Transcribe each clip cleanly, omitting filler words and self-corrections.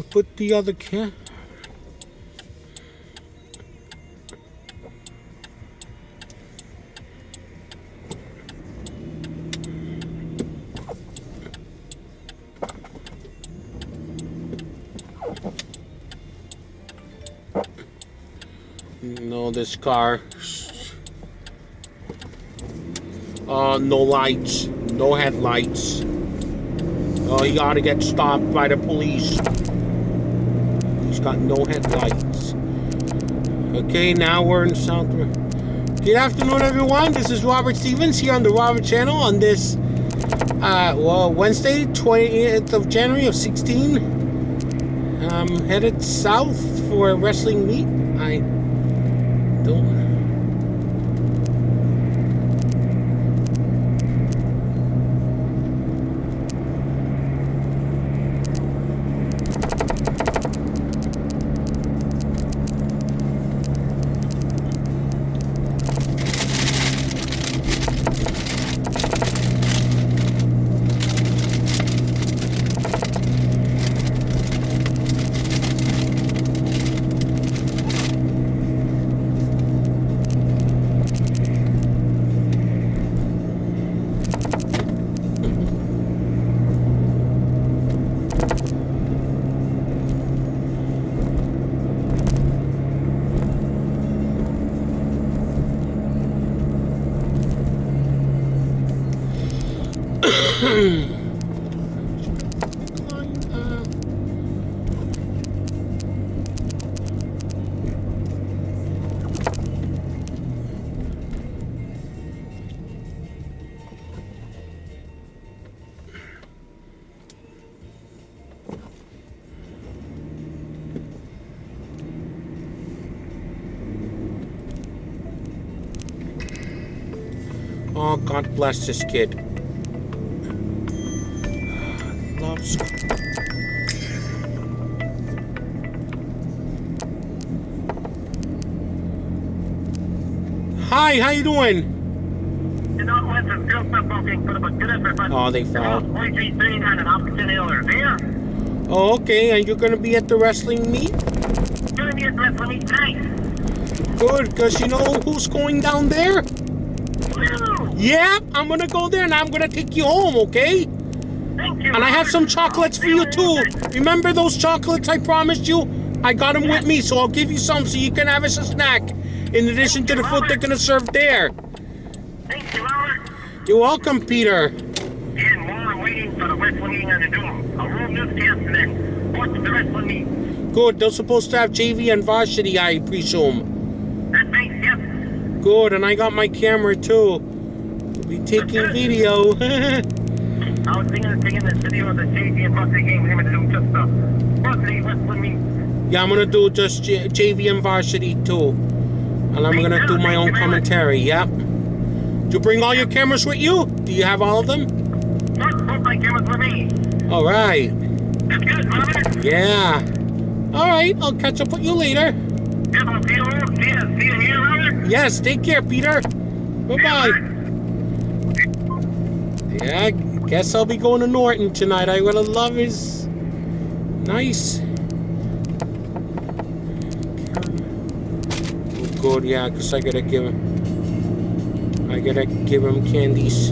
Put the other can. No, this car. No lights, no headlights. Oh, he ought to get stopped by the police. He's got no headlights. Okay, now we're in South. Good afternoon, everyone. This is Robert Stevens here on the Robert Channel on this, Wednesday, 20th of January of 16. I'm headed south for a wrestling meet. I don't. Oh, God bless this kid. Loves. Hi, how you doing? Oh, they fell. Oh, okay, and you're gonna be at the wrestling meet? Gonna be at the wrestling meet tonight. Good, because you know who's going down there? Yeah, I'm gonna go there and I'm gonna take you home, okay? Thank you. And I have some chocolates for you too. Remember those chocolates I promised you? I got them with me, so I'll give you some so you can have as a snack. In addition to the food they're gonna serve there. Thank you, Robert. You're welcome, Peter. And while I'm waiting for the wrestling meeting on the Doom, I'll roll newscast and then watch the wrestling meet. Good, they're supposed to have JV and varsity, I presume. That's nice, yep. Good, and I got my camera too. We'll be taking video. I was thinking of taking this video of the JV and varsity game. We're going to do just the varsity wrestling meet. Yeah, I'm gonna do just JV and varsity too. And I'm gonna do my own commentary, yep. Did you bring all your cameras with you? Do you have all of them? Both my cameras with me. Alright. That's good, Robert. Yeah. Alright, I'll catch up with you later. Yeah, I'll see you here, Robert. Yes, take care, Peter. Bye-bye. Yeah, I guess I'll be going to Norton tonight. I would love his... Nice. Good, yeah, because I gotta give him candies.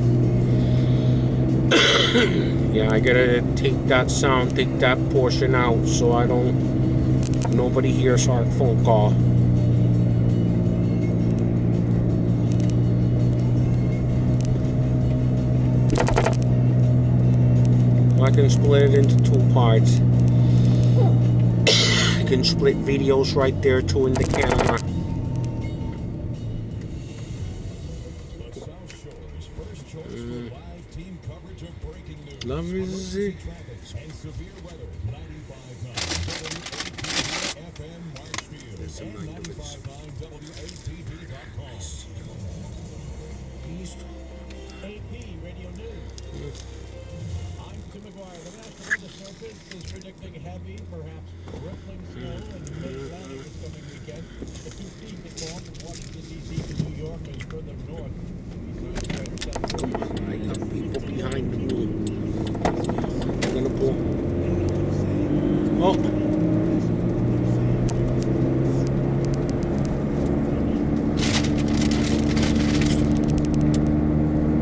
Yeah, I gotta take that sound, take that portion out so nobody hears our phone call. I can split it into two parts. I can split videos right there too in the camera. Love is it. Is predicting heavy, perhaps rippling snow in the mid-Atlantic this coming weekend. weekend. The two teams involved from Washington, D.C. to New York and further north. Come on, I got people behind me. They're gonna pull. Oh.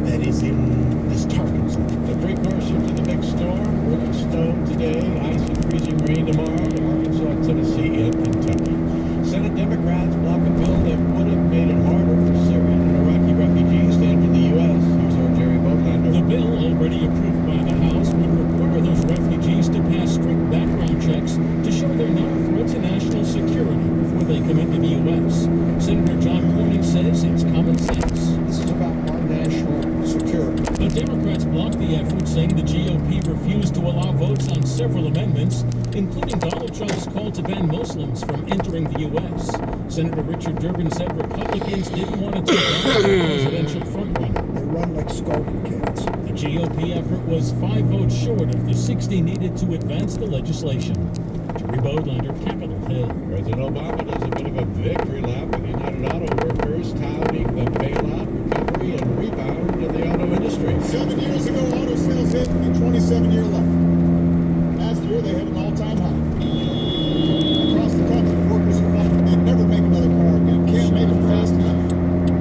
That is in this Target. The precursor to the big storm. Rolling stone today, ice and freezing rain tomorrow to Arkansas, Tennessee, and Kentucky. Senate Democrats block a bill that would have made it harder for Syrian and Iraqi refugees to enter the U.S. Here's our Jerry Boatlander. The bill, already approved by the House, would require those refugees to pass strict background checks to show they're not a threat to national security before they come into the U.S. Senator John Cornyn says it's common sense. This is about our national security. The Democrats blocked the effort, saying the GOP refused to allow votes on several amendments, including Donald Trump's call to ban Muslims from entering the U.S. Senator Richard Durbin said Republicans didn't want to take on the presidential frontrunner. They run like scarlet cats. The GOP effort was 5 votes short of the 60 needed to advance the legislation. Jerry Bodlander, Capitol Hill. President Obama does a bit of a victory lap with United Auto Workers, touting the bailout, recovery, and rebound of the auto industry. 7 years ago, auto sales hit a 27-year low. Last year, they hit an all-time high. Across the country, workers who thought they'd never make another car again can't make it fast enough.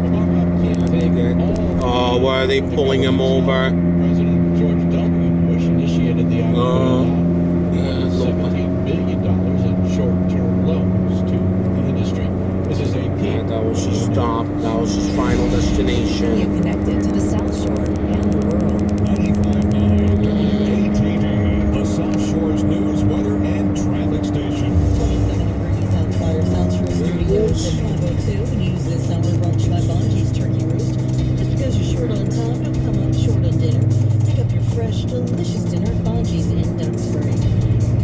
Obama can't take all. Oh, why are they pulling him over? President George W. Bush initiated the auto bailout. Yeah, $17 billion in short-term loans to the industry. This is AP. Yeah, that was his stop. That was his final destination. You're connected to the South Shore and the world. 95.9 WATD, the South Shore's news, weather, and traffic station. 27 degrees outside our South Shore studios at 5:02. News this summer brought to you by Bungee's Turkey Roost. Just because you're short on time, don't come up short on dinner. Pick up your fresh, delicious dinner at Bungee's in Duxbury.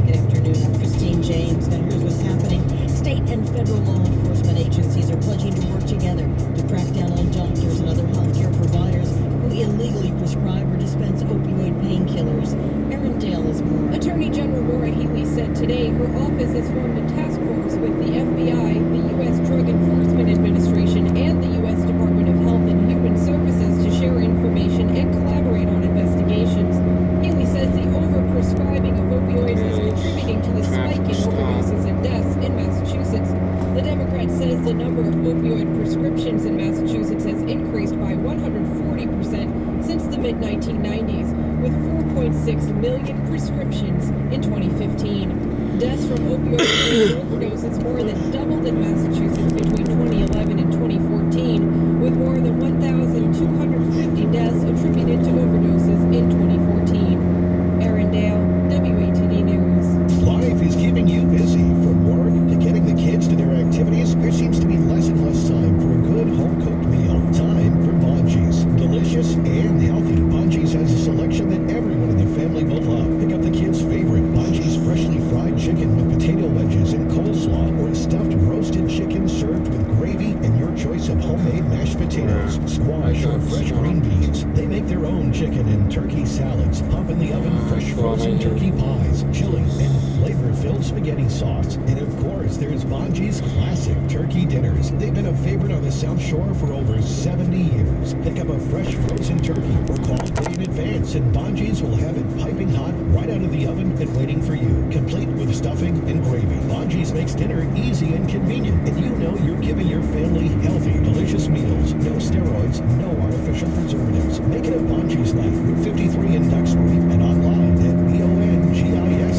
Good afternoon, I'm Christine James. Now here's what's happening. State and federal law enforcement agencies are pledging to work together to crack down on doctors and other healthcare providers who illegally prescribe or dispense opioid painkillers. Erin Dale is more. Attorney General Maura Healey said today her office has formed a task force with the FBI, the U.S. Drug Enforcement Administration, and the U.S. Department of Health and Human Services to share information and collaborate on investigations. Healey says the overprescribing of opioids is contributing to the spike in overdoses and deaths in Massachusetts. The Democrat says the number of opioid prescriptions in Massachusetts has increased by 140% since the mid-1990s, with 4.6 million prescriptions in 2015. Deaths from opioid overdoses more than doubled in Massachusetts between 2011 and 2014, with more than 1,250 deaths attributed to overdoses in 2014. Erin Dale, WATD News. Life is keeping you busy. From work to getting the kids to their activities, there seems to be less and less time for a good home-cooked meal. Time for Bungee's. Delicious and healthy, Bungee's has a selection that everyone in the family will love. Pick up the kids' favorite Bungee's freshly fried chicken with potato wedges and coleslaw, or a stuffed roasted chicken served with gravy and your choice of homemade mashed potatoes, squash, or fresh green beans. They make their own chicken and turkey salads, pop in the oven fresh frozen turkey pies, chili, and flavor-filled spaghetti sauce. And of course, there's Bungee's classic turkey dinners. They've been a favorite on the South Shore for over 70 years. Pick up a fresh frozen turkey or call way in advance, and Bungee's will have it piping hot right out of the oven and waiting for you, complete with stuffing and gravy. Bungee's makes dinner easy and convenient, and you know you're giving your family healthy, delicious meals. No steroids, no artificial preservatives. Make it a Bungee's night. Route 53 in Duxbury and online at bongis.com.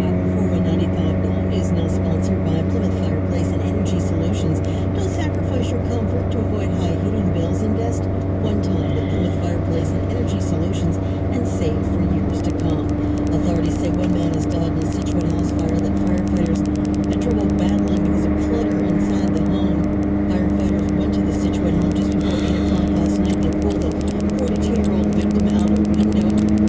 Our 495.9 is now sponsored by Plymouth Fireplace and Energy Solutions. Don't sacrifice your comfort to avoid high heating bills. Invest one time with Plymouth Fireplace and Energy Solutions and save for years to come. Authorities say one man is died in a Situate house fire that firefighters had trouble battling because of clutter inside the home. Firefighters went to the Situate home just before 8 o'clock last night. They pulled the 42-year-old victim out a window.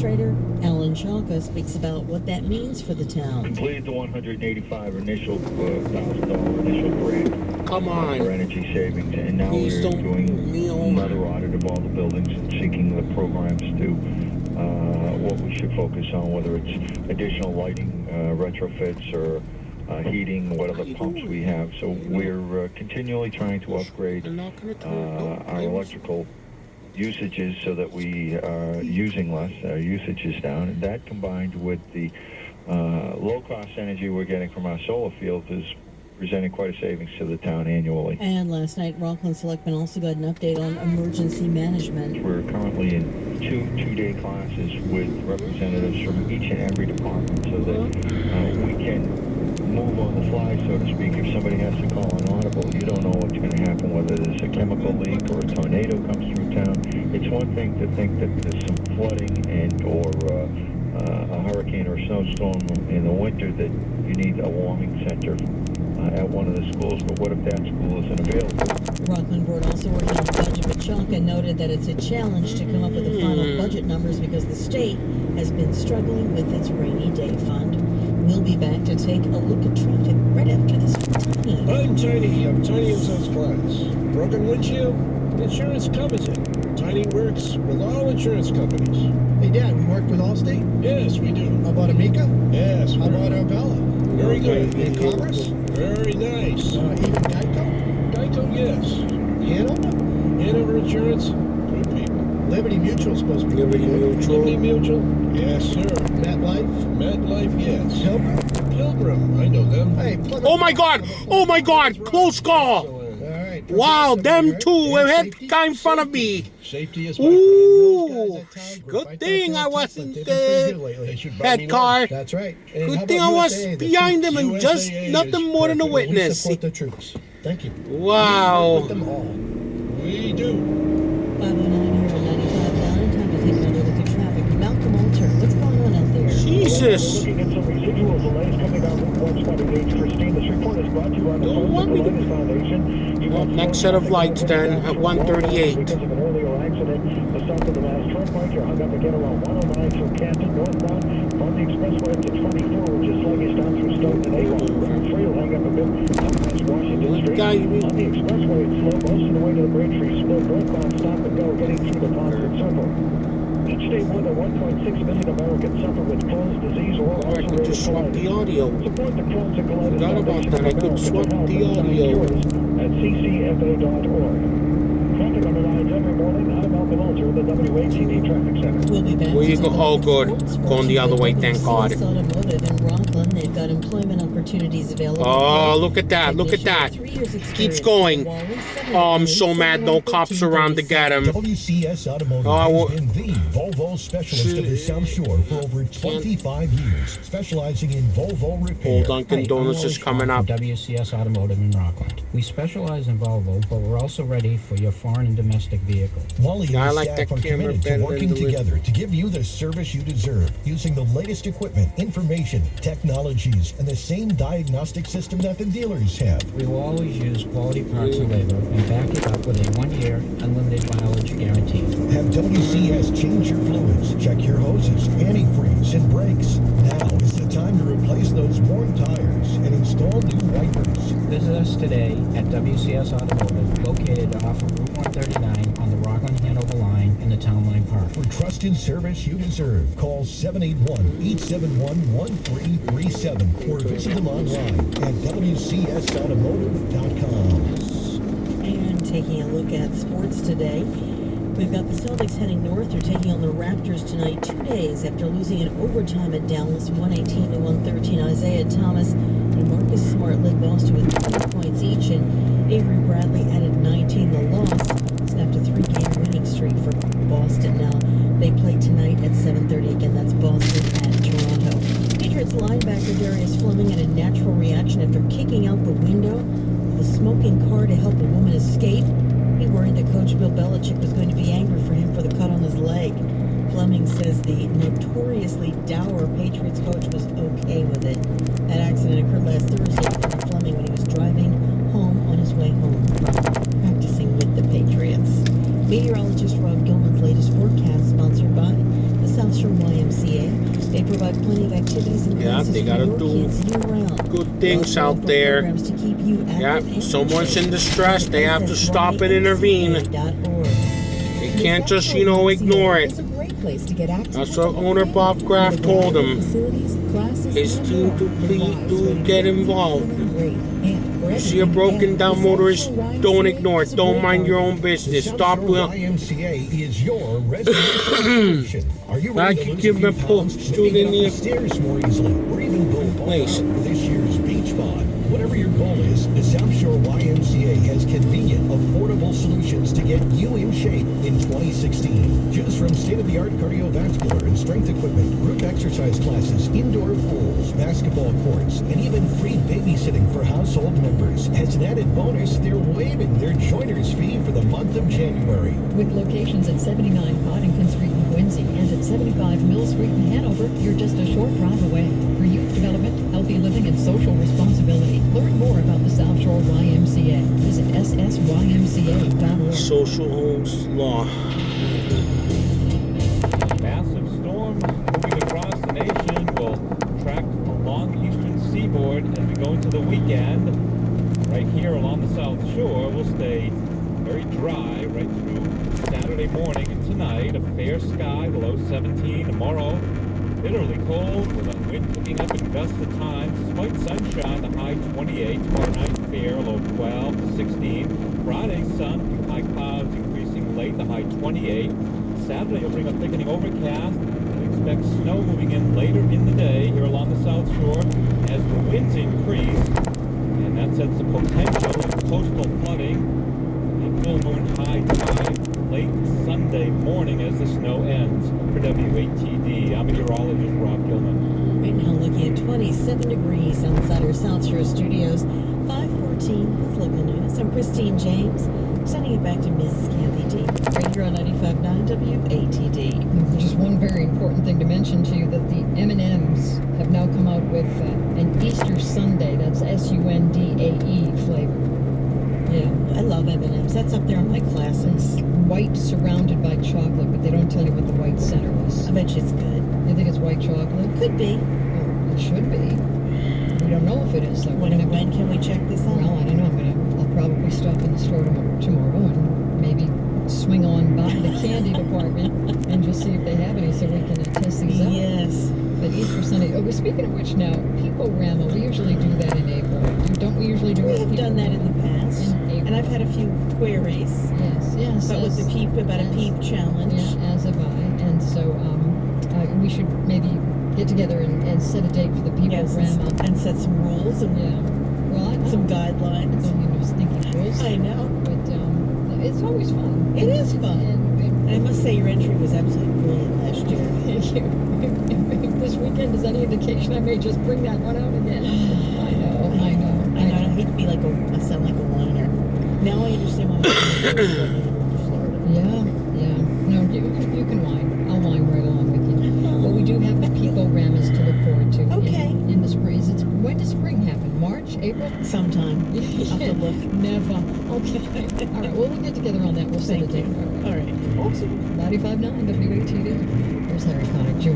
Administrator Alan Chalka speaks about what that means for the town. Completed the 185 initial $1,000 initial grant Come for on. energy savings, and now Please we're don't doing kneel. another audit of all the buildings and seeking the programs to what we should focus on, whether it's additional lighting retrofits or heating, what other pumps we have. So we're continually trying to upgrade They're not gonna turn. Nope. our electrical usages so that we are using less, our usage is down, and that combined with the low-cost energy we're getting from our solar fields is presenting quite a savings to the town annually. And last night, Rockland Selectmen also got an update on emergency management. We're currently in two-day classes with representatives from each and every department so that we can move on the fly, so to speak. If somebody has to call an audible, you don't know what's going to happen, whether there's a chemical leak or a tornado comes through town. It's one thing to think that there's some flooding or a hurricane or a snowstorm in the winter that you need a warming center at one of the schools, but what if that school isn't available? Rockland Board also working on the budget, but Chalka noted that it's a challenge to come up with the final budget numbers because the state has been struggling with its rainy day fund. We'll be back to take a look at traffic right after this from Tiny. I'm Tiny. I'm Tiny in Sons Class. Broken windshield? Insurance covers it. Tiny works with all insurance companies. Hey, Dad, we work with Allstate? Yes, we do. How about Amica? Yes. How about Arbella? Very good. And Commerce? Very nice. Even Geico? Geico, yes. Hanover? Hanover Insurance, good people. Liberty Mutual's supposed to be Liberty pretty good. Liberty Mutual. Mutual? Yes, sir. MetLife? MetLife, yes. Pilgrim? Pilgrim, I know them. Hey, plug Oh my God! Oh my God! Close call! Excellent. All right. Wow, them two And had safety? guy in front of me. Safety is Ooh, good thing I wasn't that car. That's right. And how Good about thing I was USAA, the behind troops? them and just USAA nothing is more than a perfect. We witness. support the troops. Thank you. Wow. With them all. We do. 509 here on 95.9. Time to take another look at traffic. Malcolm Alter, what's going on out there? Jesus. Looking at some residual delays coming down from 128 Christine. This report is brought to you by the Don't want me to- Colitis Foundation. Well, next set of lights then at 138. Because of an earlier accident, the south of the Mass Turnpike, you're hung up again around 109 through Canton northbound. On the expressway up to 24, which is sluggish down through Stoughton and Avon. Route 3 will hang up a bit up past Washington Street. Guy, On the expressway, it's slow most of the way to the Braintree Split. Northbound stop and go, getting through the Concord Circle. Each day, more than 1.6 million Americans suffer with Crohn's disease or Oh, I could just swap the audio. Support the Crohn's and Colitis Forgot about Foundation that. I of could America swap to help the and find audio. cures at ccfa.org. Traffic on the lines every morning. I'm Malcolm Alter at the WATD Traffic Center. We'll be back Where to you go? take a Oh, look at good. sports. Going the other way, thank God. WCS Automotive in Rockland, they've got employment opportunities available. Oh, look at that. Look at that. Keeps going. Oh, I'm so mad no cops around to get him. WCS Automotive Oh, has been the Volvo specialist of the South Shore for over 25 years, specializing in Volvo repair. Old Dunkin' Donuts is coming up. WCS Automotive in Rockland. We specialize in Volvo, but we're also ready for your foreign and domestic vehicle. Wally and I his like staff that are camera committed to better working than the together to give you the service you deserve, using the latest equipment, information, technologies, and the same diagnostic system that the dealers have. We will always use quality parts and labor and back it up with a 1-year unlimited mileage guarantee. Have WCS change your fluids, check your hoses, antifreeze, and brakes. Now is the time to replace those worn tires and install new wipers. Visit us today at WCS Automotive, located off of Route 139 on the Rockland-Hanover line in the Town Line Park. For trust and service you deserve, call 781-871-1337 or visit them online at WCSautomotive.com. And taking a look at sports today, we've got the Celtics heading north. They're taking on the Raptors tonight, 2 days after losing in overtime at Dallas, 118-113. Isaiah Thomas and Marcus Smart led Boston with 20 points each, and Avery Bradley added 19. The loss snapped a 3-game winning streak for Boston. Now, they play tonight at 7:30. Again, that's Boston at Toronto. Patriots linebacker Darius Fleming had a natural reaction after kicking out the window of the smoking car to help a woman escape. He worried that Coach Bill Belichick was going to be angry for him for the cut on his leg. Fleming says the notoriously dour Patriots coach was okay with it. That accident occurred last Thursday for Fleming when he was driving home on his way home from practicing with the Patriots. Meteorologist Rob Gilman's latest forecast, sponsored by the South Shore YMCA. They gotta do good things out there. Yeah, someone's in distress. They have to stop and intervene. They can't just, ignore it. That's what owner Bob Graff told him. His team to get involved. You see a broken down motorist, don't ignore it. Don't mind your own business. Stop. YMCA is your reservation. Are you I ready to could lose give a him a few pull. pounds, Shoot maybe in up the the stairs more easily, or even go all place. out for this year's beach bod? Whatever your goal is, the South Shore YMCA has convenient, affordable solutions to get you in shape in 2016. Choose from state-of-the-art cardiovascular and strength equipment, group exercise classes, indoor pools, basketball courts, and even free babysitting for household members. As an added bonus, they're waiving their joiner's fee for the month of January. With locations at 79 Boddington Street in Quincy and at 75 Mill Street in Hanover, you're just a short drive away. For youth development, healthy living, and social responsibility, learn more about the South Shore YMCA. Visit ssymca.org. Social homes law. Massive storm moving across the nation will track along the eastern seaboard as we go into the weekend. Right here along the South Shore, we'll stay very dry right through Saturday morning and tonight. A fair sky, the low 17. Tomorrow, bitterly cold with a wind picking up in gusts at times. Despite sunshine, the high 28. Tomorrow night, fair, low 12 to 16. Friday, sun, high clouds increasing late, the high 28. Saturday, you'll bring a thickening overcast. Expect snow moving in later in the day here along the South Shore as the winds increase. And that sets the potential of coastal flooding. A full moon high tide late Sunday morning as the snow ends. For WATD, I'm meteorologist Rob Gilman. Right now looking at 27 degrees outside our South Shore studios. 5:14 with local news. I'm Christine James. Sending it back to Mrs. Kathy D. Right here on 95.9 WATD. Just one very important thing to mention to you, that the M&Ms have now come out with an Easter Sundae. That's SUNDAE flavor. Yeah, I love M&Ms. That's up there on my classics. White surrounded by chocolate, but they don't tell you what the white center is. I bet you it's good. You think it's white chocolate? Could be. Oh, it should be. We don't know if it is, though. When can we check this out? Well, I don't know. I'll probably stop in the store tomorrow and maybe swing on by the candy department and just see if they have any so we can test these out. Yes. But Easter Sunday. Oh, speaking of which, now Pico-Rama, we usually do that in April. Don't we usually do it? We have done that in the past. In April. And I've had a few queries. Yes. But with the peep, about a peep challenge. Yeah, as have I. And so we should maybe get together and set a date for the Pico-Rama. And set some rules and some guidelines. I don't stinky rules. I know. But it's always fun. It is fun. And I must say your entry was absolutely brilliant last year. Thank you. If this weekend is any indication, I may just bring that one out again. I know. I hate to be like I sound like a whiner. Now I understand why I'm going to Florida. Yeah. No, you can whine. I'll whine right along with you. But we do have the Pico-Ramas to look forward to. Okay. In the spring. When does spring happen? March? April? Sometime. I'll have to look. Never. Okay. All right. Well, we'll get together on that. We'll set a date. All right. Awesome. 95.9 WATD. There's Harry Connick Jr.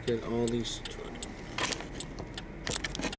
Get all these.